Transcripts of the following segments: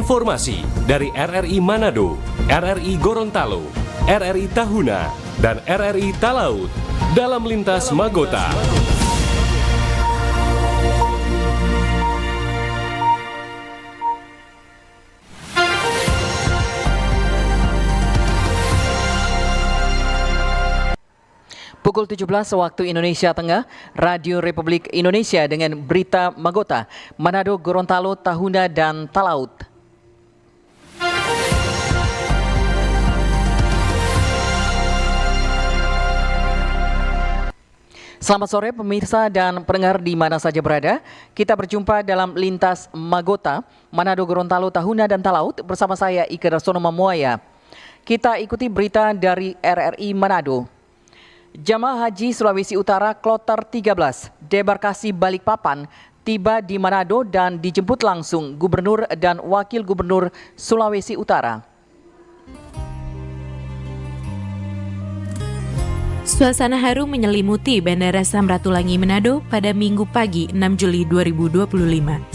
informasi dari RRI Manado, RRI Gorontalo, RRI Tahuna, dan RRI Talaut dalam Lintas Magota. Pukul 17 waktu Indonesia Tengah, Radio Republik Indonesia dengan berita Magota, Manado, Gorontalo, Tahuna, dan Talaut. Selamat sore pemirsa dan pendengar di mana saja berada. Kita berjumpa dalam Lintas Magota, Manado, Gorontalo, Tahuna, dan Talaut bersama saya Ika Darsono Mamuaya. Kita ikuti berita dari RRI Manado. Jamaah Haji Sulawesi Utara Kloter 13, debarkasi Balikpapan, tiba di Manado dan dijemput langsung Gubernur dan Wakil Gubernur Sulawesi Utara. Suasana haru menyelimuti Bandara Samratulangi Manado pada Minggu pagi 6 Juli 2025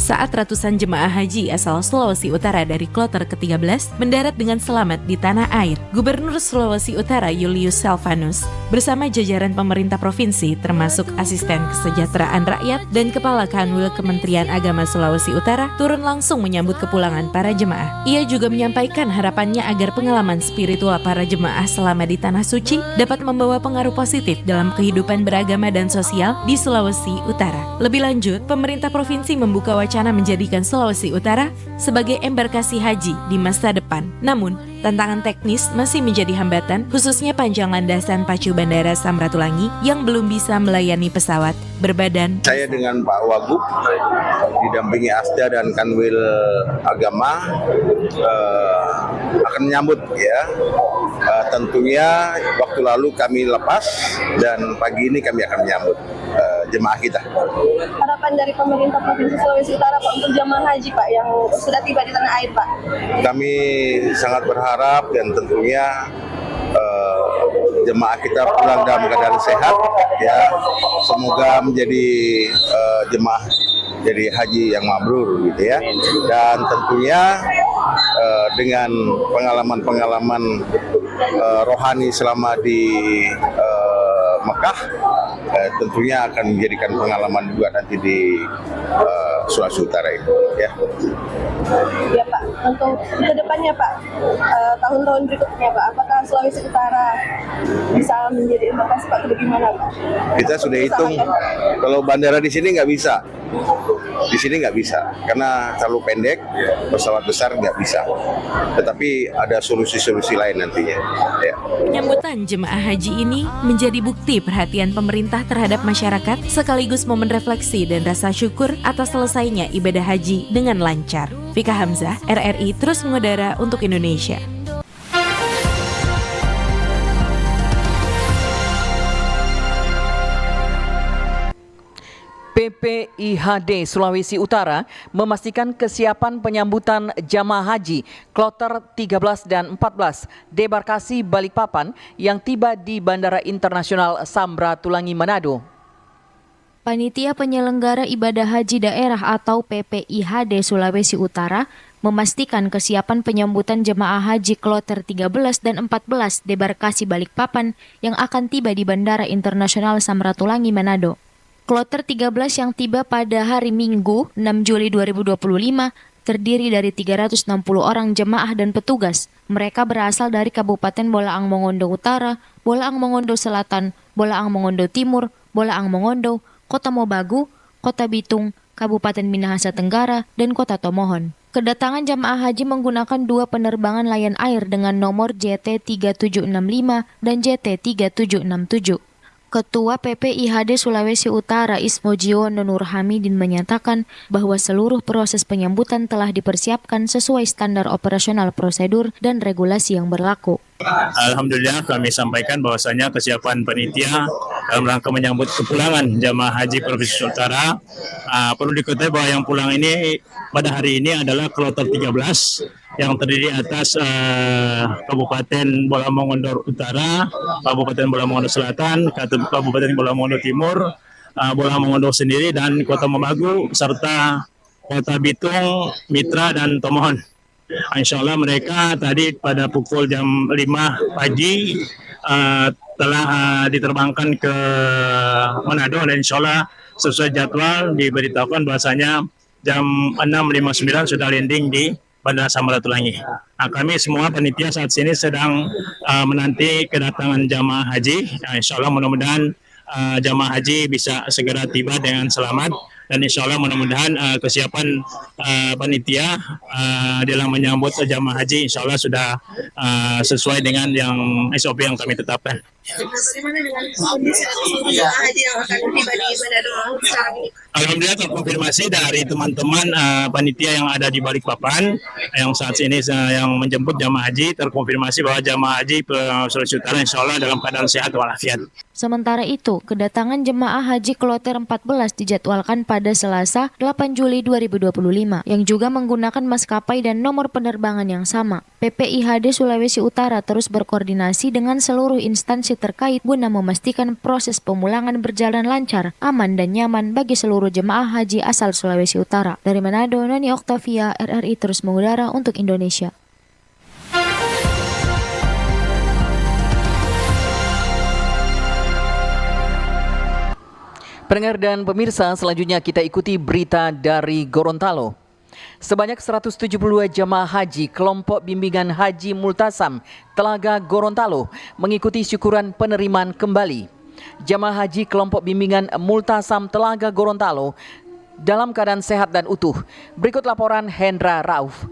saat ratusan jemaah haji asal Sulawesi Utara dari kloter ke-13 mendarat dengan selamat di tanah air. Gubernur Sulawesi Utara Julius Selvanus bersama jajaran pemerintah provinsi termasuk Asisten Kesejahteraan Rakyat dan Kepala Kanwil Kementerian Agama Sulawesi Utara turun langsung menyambut kepulangan para jemaah. Ia juga menyampaikan harapannya agar pengalaman spiritual para jemaah selama di Tanah Suci dapat membawa pengaruh positif dalam kehidupan beragama dan sosial di Sulawesi Utara. Lebih lanjut, pemerintah provinsi membuka wacana menjadikan Sulawesi Utara sebagai embarkasi haji di masa depan. Namun, tantangan teknis masih menjadi hambatan, khususnya panjang landasan pacu Bandara Samratulangi yang belum bisa melayani pesawat berbadan. Saya dengan Pak Wagub didampingi Asda dan Kanwil Agama akan menyambut ya. Tentunya waktu lalu kami lepas dan pagi ini kami akan menyambut jemaah kita. Harapan dari pemerintah Provinsi Sulawesi Utara Pak untuk jemaah haji Pak yang sudah tiba di tanah air Pak. Kami sangat berharap dan tentunya jemaah kita pulang dalam keadaan sehat ya. Semoga menjadi jemaah jadi haji yang mabrur gitu ya. Dan tentunya dengan pengalaman-pengalaman rohani selama di Mekah tentunya akan menjadikan pengalaman juga nanti di Sulawesi Utara ini ya. Ya Pak, untuk ke depannya Pak, tahun-tahun berikutnya Pak, apakah Sulawesi Utara bisa menjadi embarkasi Pak, bagaimana Pak? Kita sudah hitung kalau bandara di sini nggak bisa. Di sini nggak bisa karena terlalu pendek, pesawat besar nggak bisa. Tetapi ada solusi-solusi lain nantinya. Ya. Penyambutan jemaah haji ini menjadi bukti perhatian pemerintah terhadap masyarakat sekaligus momen refleksi dan rasa syukur atas selesainya ibadah haji dengan lancar. Fika Hamzah, RRI terus mengudara untuk Indonesia. PPIHD Sulawesi Utara memastikan kesiapan penyambutan jamaah haji kloter 13 dan 14 debarkasi Balikpapan yang tiba di Bandara Internasional Samratulangi Manado. Panitia Penyelenggara Ibadah Haji Daerah atau PPIHD Sulawesi Utara memastikan kesiapan penyambutan jemaah haji kloter 13 dan 14 debarkasi Balikpapan yang akan tiba di Bandara Internasional Samratulangi Manado. Kloter 13 yang tiba pada hari Minggu 6 Juli 2025 terdiri dari 360 orang jemaah dan petugas. Mereka berasal dari Kabupaten Bolaang Mongondo Utara, Bolaang Mongondo Selatan, Bolaang Mongondo Timur, Bolaang Mongondo, Kota Mobagu, Kota Bitung, Kabupaten Minahasa Tenggara, dan Kota Tomohon. Kedatangan jamaah haji menggunakan 2 penerbangan Lion Air dengan nomor JT3765 dan JT3767. Ketua PPIHD Sulawesi Utara Ismojiono Nur Hamidin menyatakan bahwa seluruh proses penyambutan telah dipersiapkan sesuai standar operasional prosedur dan regulasi yang berlaku. Alhamdulillah kami sampaikan bahwasanya kesiapan panitia dalam rangka menyambut kepulangan jamaah haji Provinsi Utara. Perlu diketahui bahwa yang pulang ini pada hari ini adalah kloter 13 yang terdiri atas Kabupaten Bolaang Mongondo Utara, Kabupaten Bolaang Mongondo Selatan, Kabupaten Bolaang Mongondo Timur, Bolaang Mongondo sendiri dan Kota Mobagu serta Kota Bitung, Mitra dan Tomohon. Insya Allah mereka tadi pada pukul jam 5 pagi telah diterbangkan ke Manado, dan insya Allah sesuai jadwal diberitahukan bahwasanya jam 6.59 sudah landing di Bandara Samratulangi. Nah, kami semua panitia saat ini sedang menanti kedatangan jamaah haji. Nah, insya Allah mudah-mudahan jamaah haji bisa segera tiba dengan selamat, dan insya Allah mudah-mudahan kesiapan panitia dalam menyambut jamaah haji insya Allah sudah sesuai dengan yang SOP yang kami tetapkan. Bagaimana dengan kondisi jemaah haji yang akan tiba di Manado sekarang ini? Alhamdulillah terkonfirmasi dari teman-teman panitia yang ada di Balikpapan yang saat ini yang menjemput jamaah haji, terkonfirmasi bahwa jamaah haji Sulawesi Utara insya Allah dalam keadaan sehat walafiat. Sementara itu, kedatangan jemaah haji kloter 14 dijadwalkan pada Selasa 8 Juli 2025 yang juga menggunakan maskapai dan nomor penerbangan yang sama. PPIHD Sulawesi Utara terus berkoordinasi dengan seluruh instansi terkait guna memastikan proses pemulangan berjalan lancar, aman dan nyaman bagi seluruh jemaah haji asal Sulawesi Utara. Dari Manado, Noni Oktavia, RRI terus mengudara untuk Indonesia. Pendengar dan pemirsa, selanjutnya kita ikuti berita dari Gorontalo. Sebanyak 172 jemaah haji kelompok bimbingan Haji Multazam Telaga Gorontalo mengikuti syukuran penerimaan kembali. Jemaah haji kelompok bimbingan Multazam Telaga Gorontalo dalam keadaan sehat dan utuh. Berikut laporan Hendra Rauf.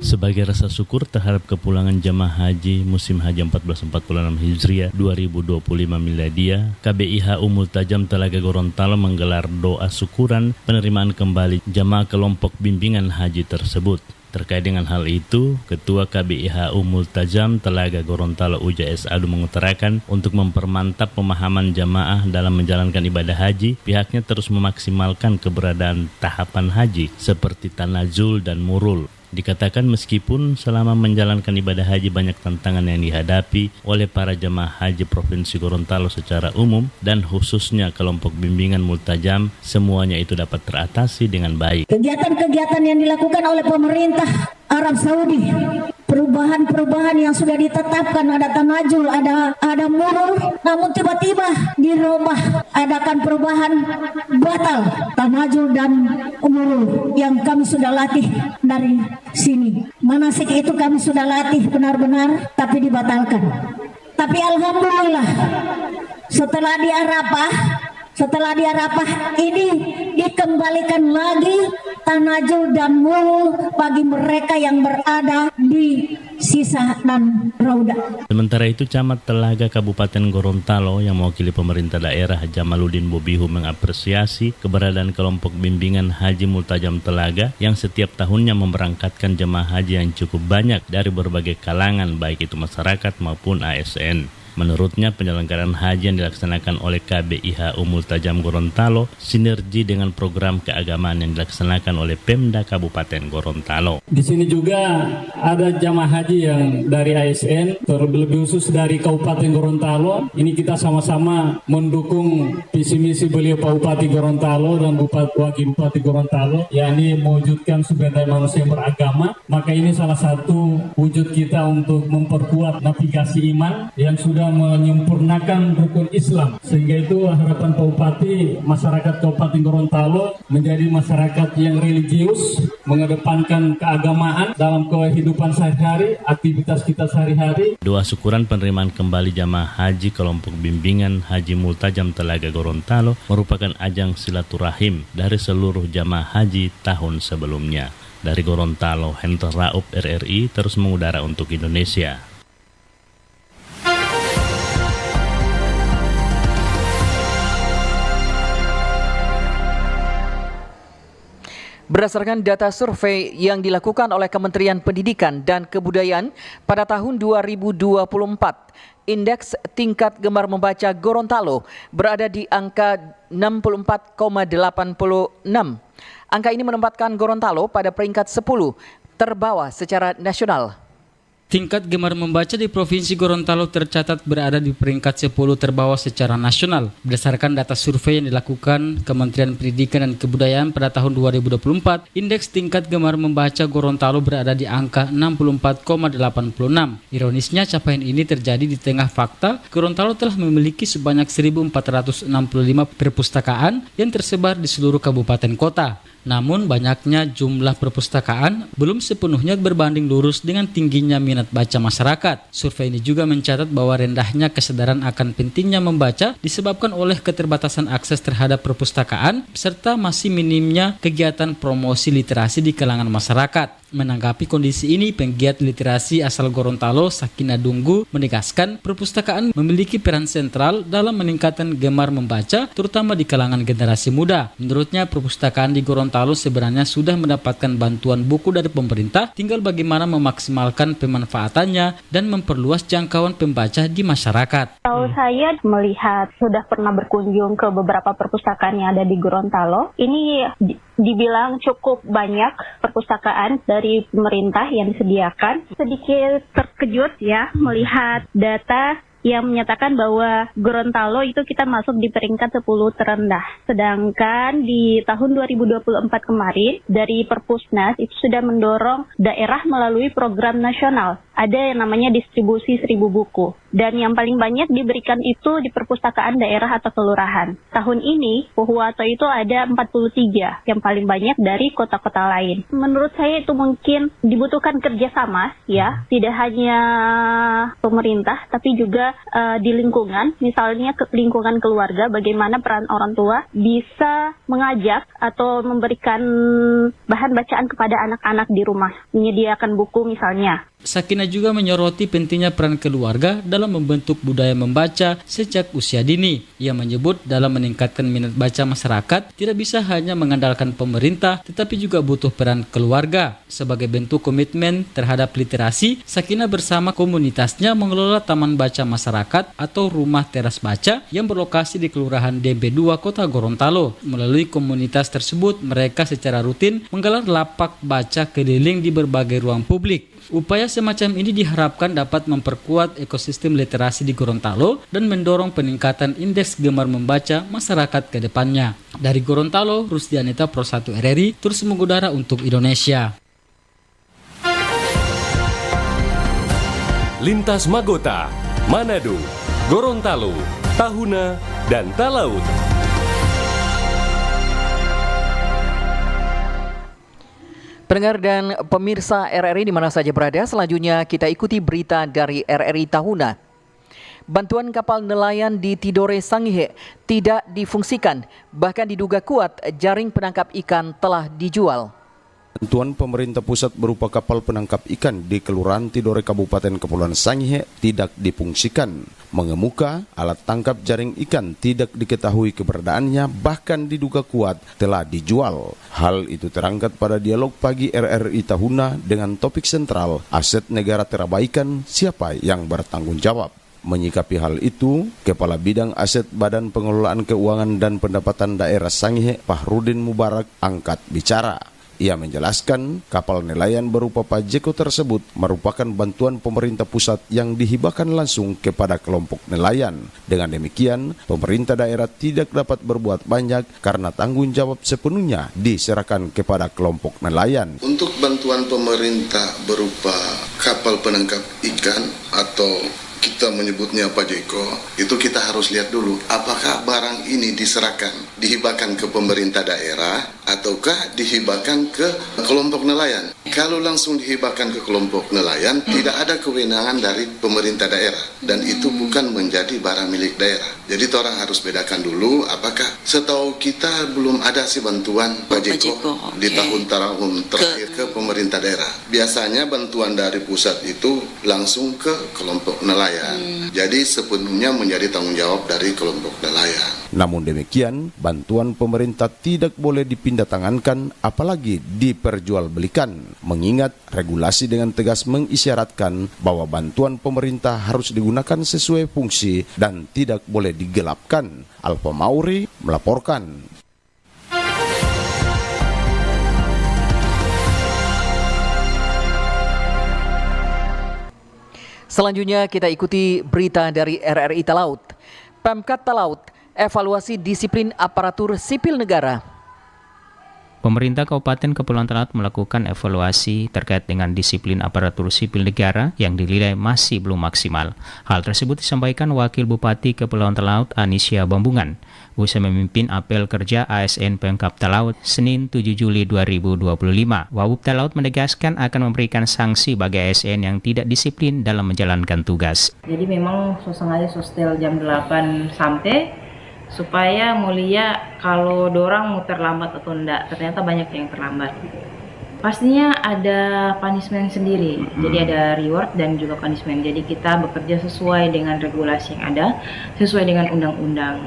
Sebagai rasa syukur terhadap kepulangan jamaah haji musim haji 1446 Hijriah 2025 Miladia, KBIH Multazam Telaga Gorontalo menggelar doa syukuran penerimaan kembali jamaah kelompok bimbingan haji tersebut. Terkait dengan hal itu, Ketua KBIH Multazam Telaga Gorontalo UJS Adu mengutarakan untuk mempermantap pemahaman jamaah dalam menjalankan ibadah haji, pihaknya terus memaksimalkan keberadaan tahapan haji seperti tanazul dan murul. Dikatakan meskipun selama menjalankan ibadah haji banyak tantangan yang dihadapi oleh para jemaah haji Provinsi Gorontalo secara umum dan khususnya kelompok bimbingan Multazam, semuanya itu dapat teratasi dengan baik. Kegiatan-kegiatan yang dilakukan oleh pemerintah Arab Saudi, perubahan-perubahan yang sudah ditetapkan, ada tanajul, ada murul, namun tiba-tiba dirubah, adakan perubahan batal tanajul dan murul yang kami sudah latih dari sini. Manasik itu kami sudah latih benar-benar, tapi dibatalkan. Tapi alhamdulillah setelah di Arafah ini dikembalikan lagi tanajul dan murul bagi mereka yang berada di sisa dan rauda. Sementara itu, Camat Telaga Kabupaten Gorontalo yang mewakili pemerintah daerah Jamaluddin Bobihu mengapresiasi keberadaan kelompok bimbingan Haji Multazam Telaga yang setiap tahunnya memberangkatkan jemaah haji yang cukup banyak dari berbagai kalangan, baik itu masyarakat maupun ASN. Menurutnya, penyelenggaraan haji yang dilaksanakan oleh KBIH Multazam Gorontalo sinergi dengan program keagamaan yang dilaksanakan oleh Pemda Kabupaten Gorontalo. Di sini juga ada jamaah haji yang dari ASN, terlebih khusus dari Kabupaten Gorontalo. Ini kita sama-sama mendukung visi misi beliau Pak Bupati Gorontalo dan Wakil Bupati Gorontalo, yakni mewujudkan sumber daya manusia yang beragama. Maka ini salah satu wujud kita untuk memperkuat navigasi iman yang sudah menyempurnakan rukun Islam, sehingga itu harapan Pak Bupati masyarakat Kabupaten Gorontalo menjadi masyarakat yang religius, mengedepankan keagamaan dalam kehidupan sehari-hari, aktivitas kita sehari-hari. Doa syukuran penerimaan kembali jamaah haji kelompok bimbingan Haji Multazam Telaga Gorontalo merupakan ajang silaturahim dari seluruh jamaah haji tahun sebelumnya. Dari Gorontalo, Hendra Rauf, RRI terus mengudara untuk Indonesia. Berdasarkan data survei yang dilakukan oleh Kementerian Pendidikan dan Kebudayaan pada tahun 2024, indeks tingkat gemar membaca Gorontalo berada di angka 64,86. Angka ini menempatkan Gorontalo pada peringkat 10 terbawah secara nasional. Tingkat gemar membaca di Provinsi Gorontalo tercatat berada di peringkat 10 terbawah secara nasional. Berdasarkan data survei yang dilakukan Kementerian Pendidikan dan Kebudayaan pada tahun 2024, indeks tingkat gemar membaca Gorontalo berada di angka 64,86. Ironisnya, capaian ini terjadi di tengah fakta Gorontalo telah memiliki sebanyak 1.465 perpustakaan yang tersebar di seluruh kabupaten kota. Namun banyaknya jumlah perpustakaan belum sepenuhnya berbanding lurus dengan tingginya minat baca masyarakat. Survei ini juga mencatat bahwa rendahnya kesadaran akan pentingnya membaca disebabkan oleh keterbatasan akses terhadap perpustakaan serta masih minimnya kegiatan promosi literasi di kalangan masyarakat. Menanggapi kondisi ini, penggiat literasi asal Gorontalo, Sakina Dunggu, menegaskan perpustakaan memiliki peran sentral dalam meningkatkan gemar membaca, terutama di kalangan generasi muda. Menurutnya, perpustakaan di Gorontalo sebenarnya sudah mendapatkan bantuan buku dari pemerintah, tinggal bagaimana memaksimalkan pemanfaatannya dan memperluas jangkauan pembaca di masyarakat. Kalau saya melihat, sudah pernah berkunjung ke beberapa perpustakaan yang ada di Gorontalo, ini dibilang cukup banyak perpustakaan dari pemerintah yang disediakan. Sedikit terkejut ya melihat data yang menyatakan bahwa Gorontalo itu kita masuk di peringkat 10 terendah. Sedangkan di tahun 2024 kemarin dari Perpusnas itu sudah mendorong daerah melalui program nasional. Ada yang namanya distribusi 1000 buku. Dan yang paling banyak diberikan itu di perpustakaan daerah atau kelurahan. Tahun ini Pohuwato itu ada 43, yang paling banyak dari kota-kota lain. Menurut saya itu mungkin dibutuhkan kerjasama ya, tidak hanya pemerintah tapi juga di lingkungan, misalnya lingkungan keluarga, bagaimana peran orang tua bisa mengajak atau memberikan bahan bacaan kepada anak-anak di rumah, menyediakan buku misalnya. Sakina juga menyoroti pentingnya peran keluarga dalam membentuk budaya membaca sejak usia dini. Ia menyebut dalam meningkatkan minat baca masyarakat tidak bisa hanya mengandalkan pemerintah, tetapi juga butuh peran keluarga. Sebagai bentuk komitmen terhadap literasi, Sakina bersama komunitasnya mengelola Taman Baca Masyarakat atau Rumah Teras Baca yang berlokasi di Kelurahan Dembe 2, Kota Gorontalo. Melalui komunitas tersebut, mereka secara rutin menggelar lapak baca keliling di berbagai ruang publik. Upaya semacam ini diharapkan dapat memperkuat ekosistem literasi di Gorontalo dan mendorong peningkatan indeks gemar membaca masyarakat ke depannya. Dari Gorontalo, Rusdianita, Pro 1 RRI, terus mengudara untuk Indonesia. Lintas Magota, Manado, Gorontalo, Tahuna, dan Talaut. Pendengar dan pemirsa RRI di mana saja berada, selanjutnya kita ikuti berita dari RRI Tahuna. Bantuan kapal nelayan di Tidore Sangihe tidak difungsikan, bahkan diduga kuat jaring penangkap ikan telah dijual. Bantuan pemerintah pusat berupa kapal penangkap ikan di Kelurahan Tidore Kabupaten Kepulauan Sangihe tidak difungsikan. Mengemuka, alat tangkap jaring ikan tidak diketahui keberadaannya, bahkan diduga kuat telah dijual. Hal itu terangkat pada dialog pagi RRI Tahuna dengan topik sentral, aset negara terabaikan, siapa yang bertanggung jawab. Menyikapi hal itu, Kepala Bidang Aset Badan Pengelolaan Keuangan dan Pendapatan Daerah Sangihe, Fahrudin Mubarak, angkat bicara. Ia menjelaskan kapal nelayan berupa Pajeko tersebut merupakan bantuan pemerintah pusat yang dihibahkan langsung kepada kelompok nelayan. Dengan demikian, pemerintah daerah tidak dapat berbuat banyak karena tanggung jawab sepenuhnya diserahkan kepada kelompok nelayan. Untuk bantuan pemerintah berupa kapal penangkap ikan atau kita menyebutnya Pajeko, itu kita harus lihat dulu apakah barang ini dihibahkan ke pemerintah daerah ataukah dihibahkan ke kelompok nelayan. Kalau langsung dihibahkan ke kelompok nelayan, tidak ada kewenangan dari pemerintah daerah dan itu bukan menjadi barang milik daerah. Jadi orang harus bedakan dulu apakah setahu kita belum ada sih bantuan Pajeko di tahun terakhir ke pemerintah daerah. Biasanya bantuan dari pusat itu langsung ke kelompok nelayan. Jadi sepenuhnya menjadi tanggung jawab dari kelompok nelayan. Namun demikian, bantuan pemerintah tidak boleh dipindah tangankan apalagi diperjualbelikan. Mengingat regulasi dengan tegas mengisyaratkan bahwa bantuan pemerintah harus digunakan sesuai fungsi dan tidak boleh digelapkan. Alfa Mauri melaporkan. Selanjutnya kita ikuti berita dari RRI Talaut. Pemkat Talaut, evaluasi disiplin aparatur sipil negara. Pemerintah Kabupaten Kepulauan Talaut melakukan evaluasi terkait dengan disiplin aparatur sipil negara yang dinilai masih belum maksimal. Hal tersebut disampaikan Wakil Bupati Kepulauan Talaut Anisya Bambungan usai memimpin apel kerja ASN Pemkab Talaut Senin 7 Juli 2025. Wabub Talaut menegaskan akan memberikan sanksi bagi ASN yang tidak disiplin dalam menjalankan tugas. Jadi memang suasananya sosial jam 8 sampai supaya mulia kalau dorang mau terlambat atau enggak, ternyata banyak yang terlambat. Pastinya ada punishment sendiri, jadi ada reward dan juga punishment. Jadi kita bekerja sesuai dengan regulasi yang ada, sesuai dengan undang-undang.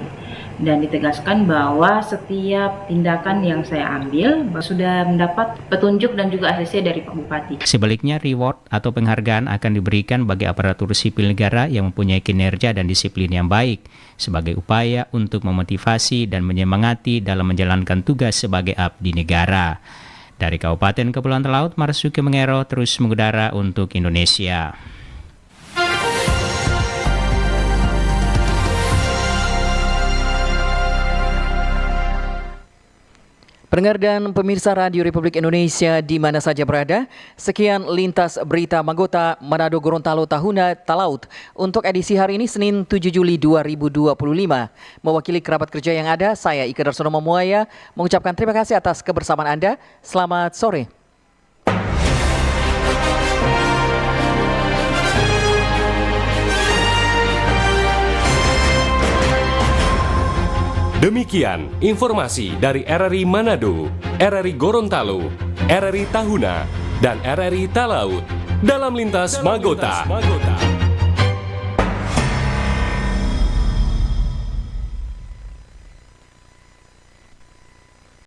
Dan ditegaskan bahwa setiap tindakan yang saya ambil sudah mendapat petunjuk dan juga ACC dari Pak Bupati. Sebaliknya, reward atau penghargaan akan diberikan bagi aparatur sipil negara yang mempunyai kinerja dan disiplin yang baik sebagai upaya untuk memotivasi dan menyemangati dalam menjalankan tugas sebagai abdi negara. Dari Kabupaten Kepulauan Talaut, Marsuki Mengero terus mengudara untuk Indonesia. Pendengar dan pemirsa Radio Republik Indonesia di mana saja berada, sekian lintas berita Magota Manado Gorontalo Tahuna Talaut untuk edisi hari ini Senin 7 Juli 2025. Mewakili kerabat kerja yang ada, saya Ika Darsono Mamuaya mengucapkan terima kasih atas kebersamaan Anda. Selamat sore. Demikian informasi dari RRI Manado, RRI Gorontalo, RRI Tahuna, dan RRI Talaut dalam Lintas Magota.